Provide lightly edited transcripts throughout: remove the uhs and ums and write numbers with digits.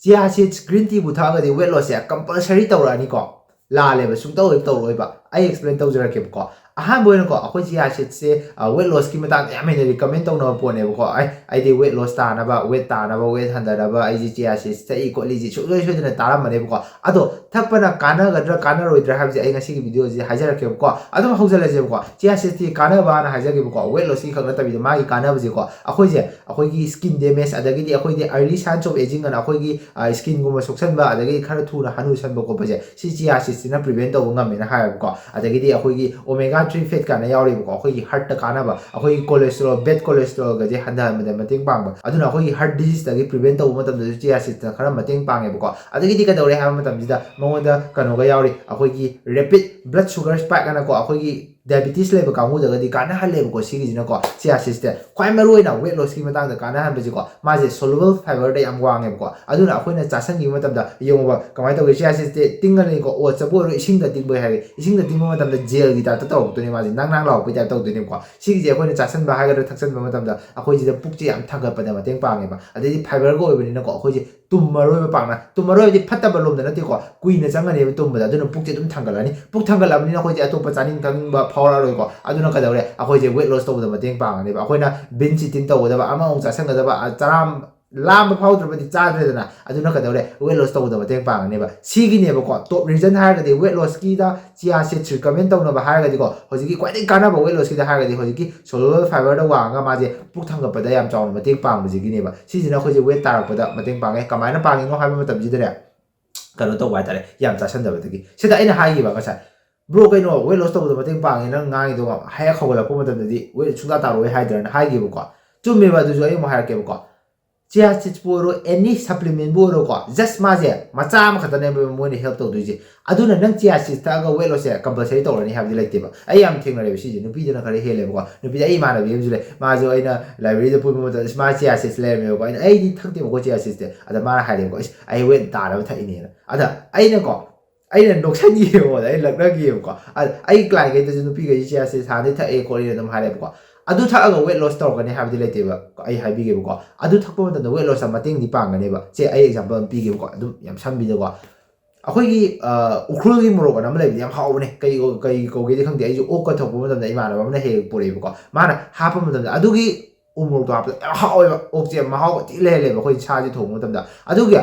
chia seeds green tea bu thagadi weight loss ya compulsory tawrani ko la leba sung tawroi ba ai explain tawjara ke ko ahan boy ko akoi chia seeds se weight loss ki mata ya me recommend taw na po ne ko ai de weight loss ta na ba weight handa na ba ai ji chia seeds ta i ko li ji so na taram mane ko ado thakpana kana gadra kana roidra ha ji ai ngasi ki video ji hajara ke ko ado haujala je ko chia seeds ti kana ba na haja ke ko weight loss ki khagna ta bi ma gi kana ba ji ko akoi gi skin damage adagi di akoi di early signs of aging ana akoi gi skin guma soksan ba adagi khara thuna hanu san ba ko ba je si chia seeds na prevent taw ngam me na ha ko adagi di akoi gi omega 3 fat kana yauri ko akoi gi heart ta kana ba akoi gi cholesterol bad cholesterol ga je handa ma da mating pang ba aduna akoi gi heart disease ta gi prevent taw matam da chia seeds ta khara mating pang e ko adagi di ka dawre ha matam ji da mongoda kano ga yauri akoi gi rapid blood sugar spike kana ko akoi gi diabetes level kamu daga di kana hal level ko sigi jina ko chia seeds te khwai maroi na weight loss ki matang da kana han ba ji ko ma je soluble fiber da yam wang e ko aduna akhoi na chasan gi matam da yong ba kamai to chia seeds te tingal ni ko o chapo ro ising da ting ba ha ising da ting ba matam da gel gi ta taw to ni ma ji nang nang law pa ta taw to ni ko sigi je akhoi na chasan ba ha ga thaksan ba matam da akhoi ji da puk ji am thang ga pa da mateng pang e ba adai fiber go e ni ko akhoi ji tum maroi ba pang na tum maroi di phatta ba lom da na ti ko kui na chang ani tum ba da aduna puk ji dum thangal ani puk thangal am ni na akhoi ji atop pa chaning thang ba phawra roi ko aduna ka dawre akhoi je weight loss taw da mateng pang ani ba akhoi na binge eating taw da ba ama ong cha sang da ba charam lam ba phawdra ba di cha dre da na aduna ka dawre weight loss taw da mateng pang ani ba sigi ne ba ko top reason ha ga di weight loss ki da chia seeds recommend taw na ba ha ga di ko hoji ki kwai dai kana ba weight loss ki da ha ga di hoji ki soluble fiber da wa nga ma je puk thang ga pa da yam chaw mateng pang ba ji gi ne ba si ji na khoi je weight tar pa da mateng pang e kamai na pang ngo ha ba matam ji da kano taw wa tare yam cha san da ba gi sida ina ha gi ba ka sa bro kaino weight loss tawda mateng pangi nang ngai do haya khawala ko matam di weight chunga ta roi haider na hai gi ko chumme ba du jo ai mo har ke ko chia seeds boro any supplement boro ko just ma je macha ma khata ne mo ni help to du ji aduna nang chia seeds ta ga weight loss ya compulsory to ni have like ba ai am thing na re si ji nu pi jana khare hele ko nu pi ai ma na bi ju le ma jo ai na library de pu mo ta smart chia seeds le me ko ai di thak te ko chia seeds te ada ma ha le ko ai weight ta ra thai ni ada ai na ko ai na doksan yi mo da ai lak na gi ko ai client ga de nu pi ga chia seeds ha ne tha e ko ri dum ha le ko adu tha ga weight loss to ga ne have di le te ba ai ha bi ge ko adu thak po da weight loss ma ting di pang ga ne ba che ai example pi ge ko adu yam sam bi de ko akhoi gi ukhul gi moro na ma le yam haw ne kai ko ge de khang de ai ju o ka thok po da ai ma na ba ne he po re ko ma na ha pa mo da adu gi umro to ha haw ba ok je ma haw ti le le ba khoi cha ji thong mo da adu gi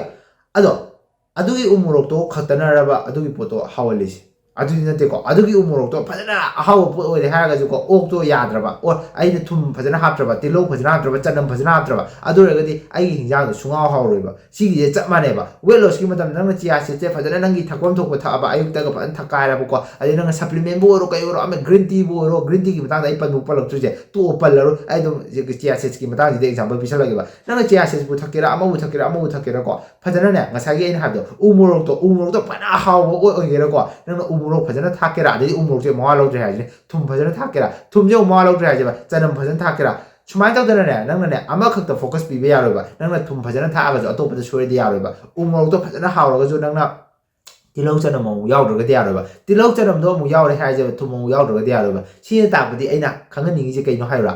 ado adugi umurok to khatana raba adugi poto hawalisi adugi nate ko adugi umurok to phajana haw po oi ha ga ko ok to yadraba or ai de thum phajana haptraba tilo phajana haptraba chanam phajana haptraba adu re ga di ai hinjang do sunga haw roiba sigi je chap mane ba weight loss ki matam nang chia se che phajana nang gi thakom thok pa tha ba ayuk ta ga pan thakai ra ko ai nang supplement bo ro kai ro ame green tea bo ro green tea ki matang ai pan bu palak tu je to pal ro ai do je chia se ki matang de example pisal la ba nang chia se bu thakira ama bu thakira ko phajana ne ngasa gi ai ha do umurok to pana haw bo oi ge ra ko nang umurok phajana thakira adi umurok je mo lo je ha je thum phajana thakira thum je mo lo je ha je ba chanam phajana thakira sumai taw dana ne nang ne ama khak ta focus pi be ya ro ba nang na thum phajana tha ga jo atop da soi de ya ro ba umurok to phajana haw ro ga jo nang na tilau chanam mo yaw ro ga de ya ro ba tilau chanam do mo yaw re ha je thum mo yaw ro ga de ya ro ba si ta ba di aina khang ni ji kai no hai ra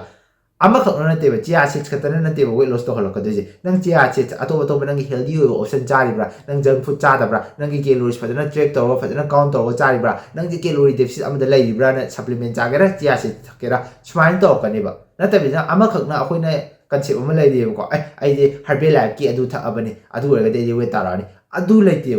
ama khak na te ba chia seeds ka tan na te ba weight loss to hol ka de ji nang chia seeds atop nang healthy option chari bra nang junk food cha da bra nang ki calories phajana track to phajana count to chari bra nang ki calorie deficit am da lai bra na supplement cha ga ra chia seeds thakera smile to ka ni ba na ta bi na ama khak na akhoi na concept am lai de ko ai de herbal life ki adu tha abani adu ra ga de weight ta ra ni adu lai te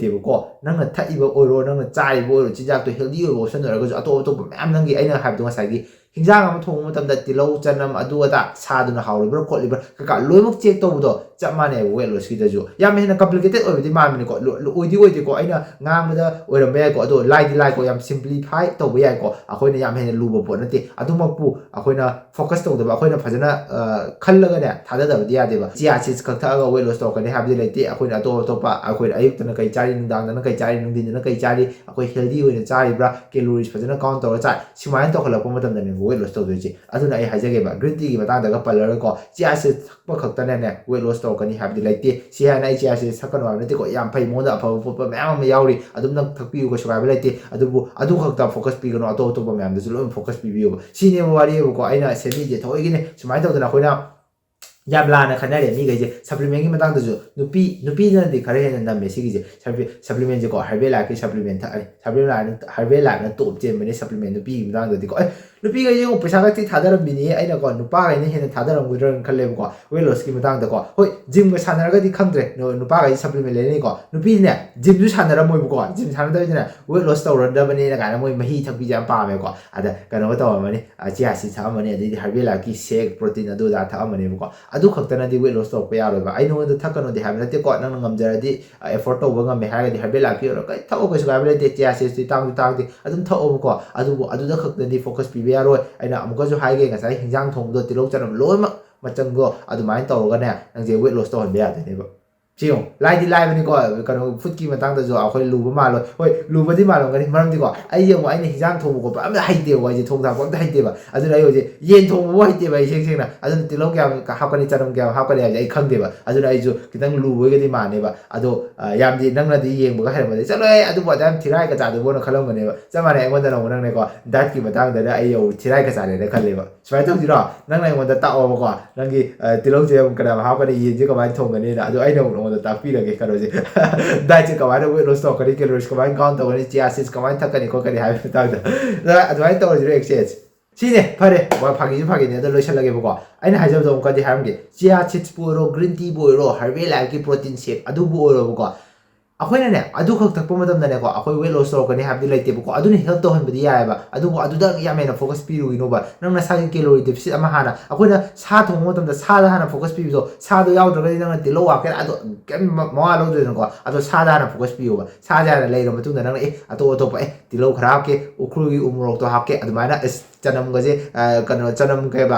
ba ko nang na thai ba oro nang na chai bo oro chijak to healthy option ra ga jo atop ma'am nang gi aina have to sa gi hinjang am thong matam da tilau chanam adu ada sa du na hawl bro ko libra ka loimuk check to do chap mane weight loss ki da jo yam hena complicated oi di ma mi ko oi di ko aina ngam da oi ram ba ko ado lai ko yam simplify to ba ko akoi na yam hena lu bo na te adu mak pu akoi na focus to da akoi na phajana khal la ga ne thada da dia de ba chia chi ka tha ga weight loss to ka ne have di lai te akoi na to pa akoi ayuk ta na kai chari ning dang na kai chari ning din na kai chari akoi healthy oi na chari bra calories phajana count to cha simai to khala ko matam da ne weight loss to do ji aduna ai hajage ba green tea gi matang da ga palar ko chia se thakpa khakta ne weight loss to kani have the like te si ha nai chia se sakan wa ne te ko yam phai mo da pha pha ma yauri adum nang thakpi ko shwa ba te adu khakta focus pi gano to ba ma da lo focus pi bi si ne wari ko aina se mi je thoi gi ne sumai to da khoi na ꯌꯥꯝ ꯂꯥꯟꯅ ꯈꯟꯅꯔꯦ ꯃꯤꯈꯩꯁꯦ ꯁꯄ꯭ꯂꯤꯃꯦꯟꯒꯤ ꯃꯇꯥꯡꯗꯁꯨ ꯅꯨꯄꯤꯅꯗꯤ ꯈꯔ ꯍꯦꯟꯅ ꯅꯝꯃꯦ ꯁꯤꯒꯤꯁꯦ ꯁꯄ꯭ꯂꯤꯃꯦꯟꯁꯦꯀꯣ herbal ꯂꯥꯏꯐꯀꯤ supplement ꯊꯛꯑꯅꯤ herbal ꯂꯥꯏꯐꯅ ꯇꯣꯞ ꯆꯦꯟꯕꯅꯦ supplement ꯅꯨꯄꯤꯒꯤ ꯃꯇꯥꯡꯗꯗꯤꯀꯣ ꯅꯨꯄꯤꯈꯩꯁꯦ ꯑꯃꯨꯛ ꯄꯩꯁꯥ ꯈꯛꯇꯤ ꯊꯥꯗꯔꯝꯕꯤꯅꯤ ꯑꯩꯅꯀꯣ ꯅꯨꯄꯥꯈꯩꯅ ꯍꯦꯟꯅ ꯊꯥꯗꯔꯝꯒꯗ꯭ꯔꯥꯅ ꯈꯜꯂꯦꯕꯀോ ꯋꯦꯠ ꯂꯣꯁꯀꯤ ꯃꯇꯥꯡꯗꯀꯣ ꯍꯣꯏ ꯖꯤꯝꯒ ꯁꯥꯟꯅꯔꯒꯗꯤ ꯈꯪꯗ꯭रे ꯅꯨꯄꯥꯈꯩ ꯁꯄ꯭ꯂꯤꯃꯦꯟ ꯂꯩꯔꯅꯤꯀꯣ ꯅꯨꯄꯤꯗꯤꯅꯦ ꯖꯤꯝꯁꯨ ꯁꯥꯟꯅꯔꯝꯃꯣꯏꯕꯀꯣ ꯖꯤꯝ ꯁꯥꯟꯅꯗꯕꯤꯗꯅ ꯋꯦꯠ ꯂꯣꯁ ꯇꯧꯔꯗꯕꯅꯦꯅ ꯀꯥꯏꯅ ꯃꯣꯏ ꯃꯍꯤ ꯊꯛꯄꯤꯁꯦ ꯌꯥꯝ ꯄꯥꯝꯃꯦꯀꯣ ꯑꯗ ꯀꯩꯅꯣꯒ ꯇꯧꯔꯝꯃꯅꯤ ꯆꯤꯌꯥ ꯁꯤꯗ ꯊꯛꯑꯝꯃꯅꯤ ꯑꯗꯩꯗꯤ ꯍꯔꯕꯦꯜ ꯂꯥꯏꯐꯀꯤ ꯁꯦꯛ ꯄ꯭ꯔꯣꯇꯤꯟ ꯑꯗꯨ ꯑꯗꯥ ꯊꯛꯑꯝꯃꯅꯦꯕꯀꯣ ꯑꯗꯨ ꯈꯛꯇꯅꯗꯤ ꯋꯦꯠ ꯂꯣꯁ ꯇꯧꯔꯛꯄ ꯌꯥꯔꯣꯏꯕ ꯑꯩ ꯅꯉꯣꯟꯗ ꯊꯛꯀꯅꯣꯗꯤ ꯍꯥꯏꯕ ꯅꯠꯇꯦꯀꯣ ꯅꯪꯅ ꯉꯝꯖꯔꯗꯤ ꯑꯦꯐꯣꯔꯠ ꯇꯧꯕ ꯉꯝꯃꯦ ꯍꯥꯏꯔꯒꯗꯤ ꯍꯔꯕꯦꯜ ꯂꯥꯏꯐꯀꯤ ꯑꯣꯏꯔꯣ ꯀꯩ ꯊꯛꯑꯣ ꯀꯩꯁꯨ ꯀꯥꯏꯕ ꯂꯩꯇꯦ ꯆꯤꯌꯥ ꯁꯤꯗꯇꯤ ꯇꯥꯡꯁꯨ ꯇꯥꯡꯗꯦ ꯑꯗꯨꯝ ꯊꯛꯑꯣꯕꯀꯣ ꯑꯗꯨꯕꯨ ꯑꯗꯨꯗ ꯈꯛꯇꯗꯤ ꯐꯣꯀꯁ ꯄꯤꯕ ꯌꯥꯔꯣꯏ ꯑꯩꯅ ꯑꯃꯨꯛꯀꯁꯨ ꯍꯥꯏꯒꯦ ꯉꯁꯥꯏ ꯍꯤꯟꯖꯥꯡ ꯊꯣꯡꯕꯗꯣ ꯇꯤꯜꯍꯧ ꯆꯅꯝ ꯂꯣꯏꯅꯃꯛ ꯃꯆꯪꯗꯣ ꯑꯗꯨꯃꯥꯏꯅ ꯇꯧꯔꯒꯅꯦ ꯅꯪꯁꯦ ꯋꯦꯠ ꯂꯣꯁ ꯇꯧꯍꯟꯕ ꯌꯥꯗꯣꯏꯅꯦꯕ ꯁꯤ ꯌꯦꯡꯉꯨ ꯂꯥꯏꯗꯤ ꯂꯥꯏꯕꯅꯤꯀꯣ ꯀꯩꯅꯣ ꯐꯨꯗꯀꯤ ꯃꯇꯥꯡꯗꯁꯨ ꯑꯩꯈꯣꯏ ꯂꯨꯕ ꯃꯥꯜꯂꯣꯏ ꯍꯣꯏ ꯂꯨꯕꯗꯤ ꯃꯥꯜꯂꯝꯒꯅꯤ ꯃꯔꯝꯗꯤꯀꯣ ꯑꯩꯁꯦ ꯑꯃꯨꯛ ꯑꯩꯅ ꯍꯤꯟꯖꯥꯡ ꯊꯣꯡꯕ ꯈꯣꯠꯄ ꯑꯝꯇ ꯍꯩꯇꯦꯕ ꯑꯩꯁꯦ ꯊꯣꯡ ꯊꯥꯛꯄ ꯑꯝꯇ ꯍꯩꯇꯦꯕ ꯑꯗꯨꯅ ꯑꯩ ꯍꯧꯖꯤꯛ ꯌꯦꯟ ꯊꯣꯡꯕꯕꯨ ꯍꯩꯇꯦꯕ ꯑꯩ ꯁꯦꯡꯅ ꯑꯗꯨꯅ ꯇꯤꯜꯍꯧ ꯀꯌꯥꯝ ꯍꯥꯞꯀꯅꯤ ꯆꯅꯝ ꯀꯌꯥꯝ ꯍꯥꯞꯀꯅꯤ ꯍꯥꯏꯕꯁꯦ ꯑꯩ ꯈꯪꯗꯦꯕ ꯑꯗꯨꯅ ꯑꯩꯁꯨ ꯈꯤꯇꯪ ꯂꯨꯕꯒꯗꯤ ꯃꯥꯟꯅꯦꯕ ꯑꯗꯣ ꯌꯥꯝꯗꯤ ꯅꯪꯅꯗꯤ ꯌꯦꯡꯕꯒ ꯍꯩꯔꯝꯃꯗꯤ ꯆꯠꯂꯣꯍꯦ ꯑꯗꯨꯕꯨ ꯑꯗꯥꯝ ꯊꯤꯔꯥꯏꯒ ꯆꯥꯗꯕꯣꯅ ꯈꯜꯂꯝꯒꯅꯦꯕ ꯆꯞ ꯃꯥꯟꯅꯩ ꯑꯩꯉꯣꯟꯗ ꯑꯃꯨꯛ ꯅꯪꯅꯦꯀꯣ ꯗꯥꯏꯠꯀꯤ ꯃꯇꯥꯡꯗꯅ ꯑꯩ ꯊꯤꯔꯥꯏꯒ ꯆꯥꯔꯦꯅ ꯈꯜꯂꯦꯕ ꯁꯨꯃꯥꯏꯅ ꯇꯧꯁꯤꯔꯣ ꯅꯪꯅ ꯑꯩꯉꯣꯟꯗ ꯇꯥꯛꯑꯣꯕꯀꯣ ꯅꯪꯒꯤ ꯇꯤꯜꯍꯧꯁꯦ ꯀꯌꯥꯝ ꯍꯥꯞꯀꯅꯤ ꯌꯦꯟꯁꯦ ꯀꯃꯥꯏꯅ ꯊꯣꯡꯒꯅꯤꯅ ꯑꯗꯣ ꯑꯩꯅ ꯑꯃꯨꯛ ꯅꯉꯣꯟꯗ ꯇꯥꯛꯄꯤꯔꯒꯦ ꯀꯩꯅꯣꯁꯦ ꯗꯥꯏꯠꯁꯦ ꯀꯃꯥꯏꯅ ꯋꯦꯠ ꯂꯣꯁ ꯇꯧꯔꯛꯀꯅꯤ ꯀꯦꯂꯣꯔꯤꯁ ꯀꯃꯥꯏꯅ ꯀꯥꯎꯟ ꯇꯧꯒꯅꯤ ꯆꯤꯌꯥ ꯁꯤꯗꯁ ꯀꯃꯥꯏꯅ ꯊꯛꯀꯅꯤ ꯈꯣꯠꯀꯅꯤ ꯍꯥꯏꯕ ꯃꯇꯥꯡꯗ ꯑꯗꯨꯃꯥꯏꯅ ꯇꯧꯔꯁꯤꯔꯣ ꯑꯦꯛꯁꯆꯦꯟꯖ ꯁꯤꯅꯦ ꯐꯔꯦ ꯐꯥꯒꯤꯁꯨ ꯐꯥꯒꯤꯅꯦ ꯑꯗꯣ ꯂꯣꯏꯁꯤꯜꯂꯒꯦꯕꯀꯣ ꯑꯩꯅ ꯍꯥꯏꯖꯕꯗꯣ ꯑꯃꯨꯛꯀꯗꯤ ꯍꯥꯏꯔꯝꯒꯦ ꯆꯤꯌꯥ ꯁꯤꯗꯁꯄꯨ ꯑꯣꯏꯔꯣ ꯒ꯭ꯔꯤꯟ ꯇꯤꯕꯨ ꯑꯣꯏꯔꯣ ꯍꯔꯕꯦꯜ ꯂꯥꯏꯐꯀꯤ ꯄ꯭ꯔꯣꯇꯤꯟ ꯁꯦꯛ ꯑꯗꯨꯕꯨ ꯑꯣꯏꯔꯣꯕꯀꯣ ꯑꯩꯈꯣꯏꯅꯅꯦ ꯑꯗꯨꯈꯛ ꯊꯛꯄ ꯃꯇꯝꯗꯅꯦꯀꯣ ꯑꯩꯈꯣꯏ ꯋꯦꯠ ꯂꯣꯁ ꯇꯧꯔꯛꯀꯅꯤ ꯍꯥꯏꯕꯗꯤ ꯂꯩꯇꯦꯕꯀꯣ ꯑꯗꯨꯅ ꯍꯦꯜꯞ ꯇꯧꯍꯟꯕꯗꯤ ꯌꯥꯏꯑꯕ ꯑꯗꯨꯕꯨ ꯑꯗꯨꯗ ꯌꯥꯝ ꯍꯦꯟꯅ ꯐꯣꯀꯁ ꯄꯤꯔꯨꯒꯤꯅꯣꯕ ꯅꯪ ꯅꯁꯥꯒꯤ ꯀꯦꯂꯣꯔꯤ ꯗꯦꯐꯤꯁꯤꯠ ꯑꯃ ꯍꯥꯟꯅ ꯑꯩꯈꯣꯏꯅ ꯁꯥ ꯊꯣꯡꯕ ꯃꯇꯝꯗ ꯁꯥꯗ ꯍꯥꯟꯅ ꯐꯣꯀꯁ ꯄꯤꯕꯗꯣ ꯁꯥꯗꯣ ꯌꯥꯎꯗ꯭ꯔꯒꯗꯤ ꯅꯪꯅ ꯇꯤꯜꯍꯧ ꯍꯥꯞꯀꯦꯔꯥ ꯑꯗꯣ ꯀꯩꯝ ꯃꯋꯥ ꯂꯧꯗ꯭ꯔꯦꯗꯅꯀꯣ ꯑꯗꯣ ꯁꯥꯗ ꯍꯥꯟꯅ ꯐꯣꯀꯁ ꯄꯤꯌꯣꯕ ꯁꯥꯁꯦ ꯍꯥꯟꯅ ꯂꯩꯔꯕ ꯃꯇꯨꯡꯗ ꯅꯪꯅ ꯑꯇꯣꯞ ꯑꯇꯣꯞꯄ ꯇꯤꯜꯍꯧ ꯈꯔ ꯍꯥꯞꯀꯦ ꯎꯈ꯭ꯔꯨꯜꯒꯤ ꯎꯃꯣꯔꯣꯛꯇꯣ ꯍꯥꯞꯀꯦ ꯑꯗꯨꯃꯥꯏꯅ ꯆꯅꯝꯒꯁꯦ ꯀꯩꯅꯣ ꯆꯅꯝ ꯀꯩꯕ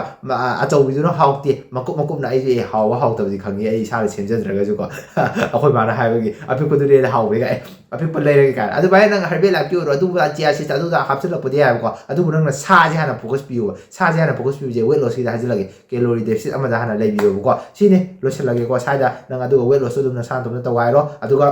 ꯑꯆꯧꯕꯤꯗꯨꯅ ꯍꯥꯎꯇꯦ ꯃꯀꯨꯞ ꯃꯀꯨꯞꯅ ꯑꯩꯁꯦ ꯍꯥꯎꯕ ꯍꯥꯎꯇꯕꯗꯤ ꯈꯪꯉꯦ ꯑꯩ ꯏꯁꯥꯗ ꯁꯦꯝꯖꯗ꯭ꯔꯒꯁꯨꯀꯣ ꯑꯩꯈꯣꯏ ꯃꯥꯅ ꯍꯥꯏꯕꯒꯤ ꯑꯄꯤꯛꯄꯗꯨꯗꯤ ꯑꯩꯅ ꯍꯥꯎꯕꯒ ꯑꯄꯤꯛꯄ ꯂꯩꯔꯒꯦ ꯀꯥꯏꯅ ꯑꯗꯨꯃꯥꯏꯅ ꯅꯪ ꯍꯔꯕꯦꯜ ꯂꯥꯏꯐꯀꯤ ꯑꯣꯏꯔꯣ ꯑꯗꯨꯒ ꯆꯤꯌꯥ ꯁꯤꯗꯁ ꯑꯗꯨꯗ ꯍꯥꯞꯆꯤꯜꯂꯛꯄꯗꯤ ꯌꯥꯏꯕꯀꯣ ꯑꯗꯨꯕꯨ ꯅꯪꯅ ꯁꯥꯁꯦ ꯍꯥꯟꯅ ꯐꯣꯀꯁ ꯄꯤꯌꯣꯕ ꯁꯥꯁꯦ ꯍꯥꯟꯅ ꯐꯣꯀꯁ ꯄꯤꯕꯁꯦ ꯋꯦꯠ ꯂꯣꯁꯀꯤꯗ ꯍꯥꯏꯖꯤꯜꯂꯒꯦ ꯀꯦꯂꯣꯔꯤ ꯗꯦꯐꯤꯁꯤꯠ ꯑꯃꯗ ꯍꯥꯟꯅ ꯂꯩꯕꯤꯌꯣꯕꯀꯣ ꯁꯤꯅꯤ ꯂꯣꯏꯁꯤꯜꯂꯒꯦꯀꯣ ꯁ꯭ꯋꯥꯏꯗ ꯅꯪ ꯑꯗꯨꯒ ꯋꯦꯠ ꯂꯣꯁꯇꯨ ꯑꯗꯨꯝ ꯅꯁꯥ ꯅꯇꯣꯝꯇ ꯇꯧꯒꯥꯏꯔꯣ ꯑꯗꯨꯒ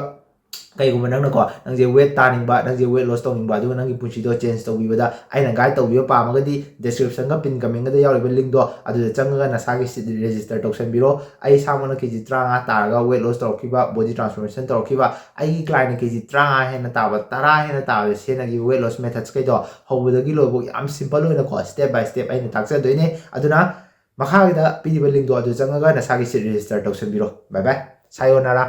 ꯀꯩꯒꯨꯝꯕ ꯅꯪꯅꯀꯣ ꯅꯪꯁꯦ ꯋꯦꯠ ꯇꯥꯅꯤꯡꯕ ꯅꯪꯁꯦ ꯋꯦꯠ ꯂꯣꯁ ꯇꯧꯅꯤꯡꯕ ꯑꯗꯨꯒ ꯅꯪꯒꯤ ꯄꯨꯟꯁꯤꯗꯣ ꯆꯦꯟꯖ ꯇꯧꯕꯤꯕꯗ ꯑꯩꯅ ꯒꯥꯏꯗ ꯇꯧꯕꯤꯕ ꯄꯥꯝꯃꯒꯗꯤ ꯗꯦꯁꯀ꯭ꯔꯤꯞꯁꯟꯒ ꯄꯤꯟ ꯀꯃꯦꯟꯒꯗ ꯌꯥꯎꯔꯤꯕ ꯂꯤꯡꯗꯣ ꯑꯗꯨꯗ ꯆꯪꯉꯒ ꯅꯁꯥꯒꯤ ꯔꯦꯖꯤꯁꯇꯔ ꯇꯧꯁꯟꯕꯤꯔꯣ ꯑꯩ ꯏꯁꯥꯃꯛꯅ ꯀꯦꯖꯤ 35 ꯇꯥꯔꯒ ꯋꯦꯠ ꯂꯣꯁ ꯇꯧꯔꯛꯈꯤꯕ ꯕꯣꯗꯤ ꯇ꯭ꯔꯥꯟꯁꯐꯣꯔꯃꯦꯁꯟ ꯇꯧꯔꯛꯈꯤꯕ ꯑꯩꯒꯤ ꯀ꯭ꯂꯥꯏꯟꯅ ꯀꯦꯖꯤ 35 ꯍꯦꯟꯅ ꯇꯥꯕ 10 ꯍꯦꯟꯅ ꯇꯥꯕꯗ ꯁꯤꯖꯤꯟꯅꯈꯤꯕ ꯋꯦꯠ ꯂꯣꯁ ꯃꯦꯊꯠꯁ ꯀꯩꯗꯣ ꯍꯧꯕꯗꯒꯤ ꯂꯣꯏꯕꯧ ꯌꯥꯝ ꯁꯤꯝꯄꯜ ꯑꯣꯏꯅꯀꯣ ꯁ꯭ꯇꯦꯞ ꯕꯥꯏ ꯁ꯭ꯇꯦꯞ ꯑꯩꯅ ꯇꯥꯛꯆꯗꯣꯏꯅꯦ ꯑꯗꯨꯅ ꯃꯈꯥꯒꯤꯗ ꯄꯤꯔꯤꯕ ꯂꯤꯡꯗꯣ ꯑꯗꯨ ꯆꯪꯉꯒ ꯅꯁꯥꯒꯤ ꯁꯤꯠ ꯔꯦꯖꯤꯁꯇꯔ ꯇꯧꯁꯟꯕꯤꯔꯣ ꯕꯥꯏ ꯕꯥꯏ ꯁꯥꯌꯣꯅꯥꯔꯥ